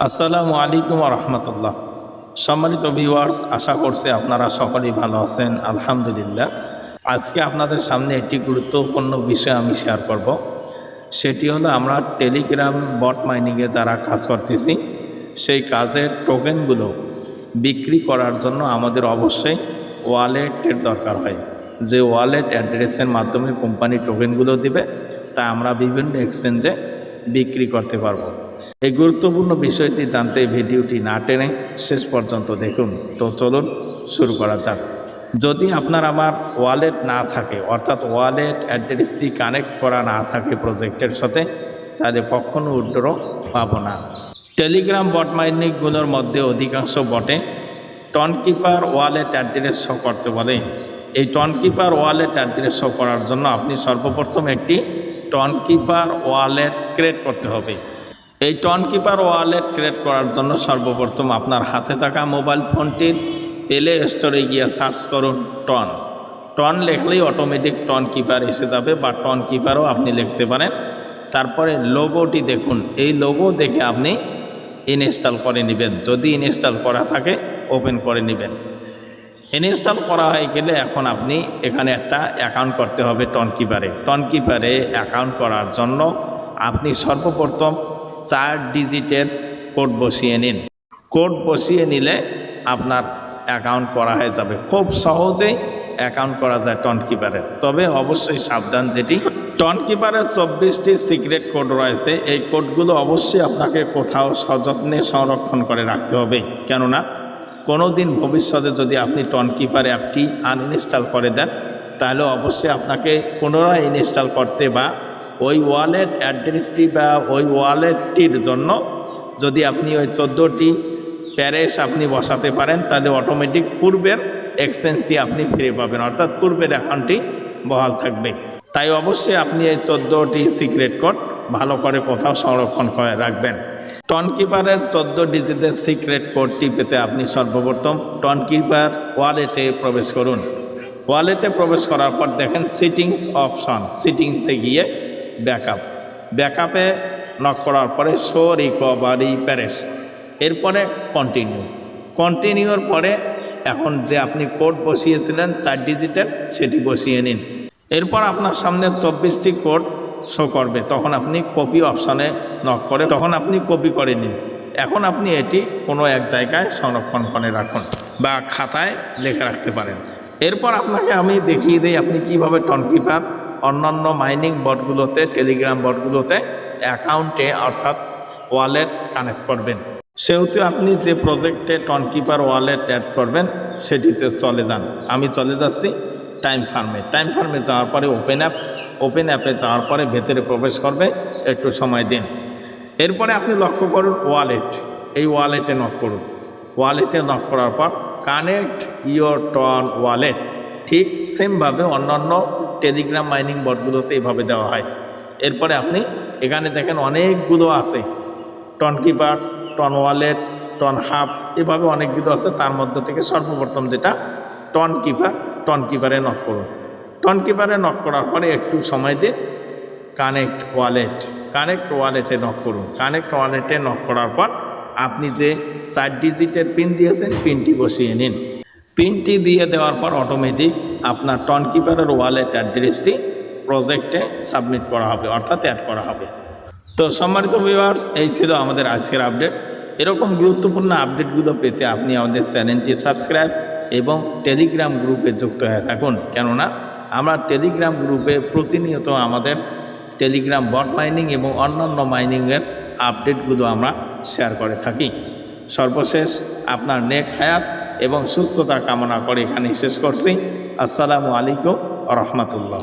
আসসালামু আলাইকুম ওয়া রাহমাতুল্লাহ। সম্মানিত ভিউয়ার্স, আশা করছি আপনারা সকলেই ভালো আছেন। আলহামদুলিল্লাহ। আজকে আপনাদের সামনে একটি গুরুত্বপূর্ণ বিষয় আমি শেয়ার করব। সেটি হলো আমরা টেলিগ্রাম বট মাইনিংয়ে যারা কাজ করতেছি সেই কাজের টোকেনগুলো বিক্রি করার জন্য আমাদের অবশ্যই ওয়ালেটের দরকার হয়। যে ওয়ালেট অ্যাড্রেসের মাধ্যমে কোম্পানি টোকেনগুলো দিবে তা আমরা বিভিন্ন এক্সচেঞ্জে বিক্রি করতে পারবো। এই গুরুত্বপূর্ণ বিষয়টি জানতে ভিডিওটি না টেনে শেষ পর্যন্ত দেখুন। তো চলুন শুরু করা যাক। যদি আপনার আমার ওয়ালেট না থাকে, অর্থাৎ ওয়ালেট অ্যাড্রেসটি কানেক্ট করা না থাকে প্রজেক্টের সাথে, তাহলে কখনো উইথড্র পাবো না। টেলিগ্রাম বট মাইনিংগুলোর মধ্যে অধিকাংশ বটে টনকিপার ওয়ালেট অ্যাড্রেস শো করতে বলে। এই টনকিপার ওয়ালেট অ্যাড্রেস শো করার জন্য আপনি সর্বপ্রথম একটি টনকিপার ওয়ালেট ক্রিয়েট করতে হবে। এই টনকিপার ওয়ালেট ক্রিয়েট করার জন্য সর্বপ্রথম আপনার হাতে থাকা মোবাইল ফোনটির প্লে স্টোরে গিয়ে সার্চ করুন টন লিখলেই অটোমেটিক টনকিপার এসে যাবে, বা টনকিপারও আপনি লিখতে পারেন। তারপরে লোগোটি দেখুন, এই লোগো দেখে আপনি ইনস্টল করে নেবেন। যদি ইনস্টল করা থাকে ওপেন করে নেবেন। ইনস্টল করা হয়ে গেলে এখন আপনি এখানে একটা অ্যাকাউন্ট করতে হবে টনকিপারে অ্যাকাউন্ট করার জন্য আপনি সর্বপ্রথম 4 ডিজিটের কোড বসিয়ে নিন। কোড বসিয়ে নিলে আপনার অ্যাকাউন্ট করা হয়ে যাবে। খুব সহজেই অ্যাকাউন্ট করা যায় টনকিপারে। তবে অবশ্যই সাবধান, যেটি টনকিপারের 24টি সিক্রেট কোড রয়েছে। এই কোডগুলো অবশ্যই আপনাকে কোথাও সযত্নে সংরক্ষণ করে রাখতে হবে। কেননা কোনো দিন ভবিষ্যতে যদি আপনি টনকিপার অ্যাপটি আনইনস্টল করে দেন, তাহলে অবশ্যই আপনাকে পুনরায় ইনস্টল করতে, বা ওই ওয়ালেট অ্যাড্রেসটি বা ওই ওয়ালেটটির জন্য যদি আপনি ওই 14টি প্যারেশ আপনি বসাতে পারেন, তাহলে অটোমেটিক পূর্বের এক্সচেঞ্জটি আপনি ফিরে পাবেন, অর্থাৎ পূর্বের অ্যাকাউন্টটি বহাল থাকবে। তাই অবশ্যই আপনি এই 14টি সিক্রেট কোড ভালো করে কোথাও সংরক্ষণ করে রাখবেন। টনকিপারের 14 ডিজিটের সিক্রেট কোডটি পেতে আপনি সর্বপ্রথম টনকিপার ওয়ালেটে প্রবেশ করুন। ওয়ালেটে প্রবেশ করার পর দেখেন সিটিংস অপশন, সিটিংসে গিয়ে ব্যাকআপে নক করার পরে শো রিকভারি প্যারেশ, এরপরে কন্টিনিউর পরে এখন যে আপনি কোড বসিয়েছিলেন 4 ডিজিটের, সেটি বসিয়ে নিন। এরপর আপনার সামনে 24টি কোড শো করবে, তখন আপনি কপি অপশানে নক করে তখন আপনি কপি করে নিন। এখন আপনি এটি কোনো এক জায়গায় সংরক্ষণ করে রাখুন বা খাতায় লিখে রাখতে পারেন। এরপর আপনাকে আমি দেখিয়ে দিই আপনি কিভাবে টনকিপার অন্যান্য মাইনিং বটগুলোতে, টেলিগ্রাম বটগুলোতে অ্যাকাউন্টে অর্থাৎ ওয়ালেট কানেক্ট করবেন। সেহেতু আপনি যে প্রজেক্টে টনকিপার ওয়ালেট অ্যাড করবেন সেটিতে চলে যান। আমি চলে যাচ্ছি টাইম ফার্মে যাওয়ার পরে ওপেন অ্যাপে যাওয়ার পরে ভেতরে প্রবেশ করবে, একটু সময় দিন। এরপরে আপনি লক্ষ্য করুন ওয়ালেট, এই ওয়ালেটে নক করুন। ওয়ালেটে নক করার পর কানেক্ট ইয়োর টন ওয়ালেট, ঠিক সেমভাবে অন্যান্য টেলিগ্রাম মাইনিং বটগুলোতে এইভাবে দেওয়া হয়। এরপরে আপনি এখানে দেখেন অনেকগুলো আছে, Tonkeeper, ton wallet, ton hub, এভাবে অনেকগুলো আছে। তার মধ্যে থেকে সর্বপ্রথম যেটা টনকিপারে নক করুন। টনকিপারে নক করার পরে একটু সময় দিন, কানেক্ট ওয়ালেটে নক করুন। কানেক্ট ওয়ালেটে নক করার পর আপনি যে 4 ডিজিটের পিন দিয়েছেন, পিনটি বসিয়ে নিন। পিনটি দিয়ে দেওয়ার পর অটোমেটিক আপনার টনকিপারের ওয়ালেট অ্যাড্রেসটি প্রজেক্টে সাবমিট করা হবে, অর্থাৎ অ্যাড করা হবে। তো সম্মানিত ভিউয়ার্স, এই ছিল আমাদের আজকের আপডেট। এরকম গুরুত্বপূর্ণ আপডেটগুলো পেতে আপনি আমাদের চ্যানেলটি সাবস্ক্রাইব এবং টেলিগ্রাম গ্রুপে যুক্ত হয়ে থাকুন। কেননা আমরা টেলিগ্রাম গ্রুপে প্রতিনিয়ত আমাদের টেলিগ্রাম বট মাইনিং এবং অন্যান্য মাইনিংয়ের আপডেটগুলো আমরা শেয়ার করে থাকি। সর্বশেষ আপনার নেক হায়াত এবং সুস্থতা কামনা করে এখানে শেষ করছি। আসসালামু আলাইকুম ওয়া রাহমাতুল্লাহ।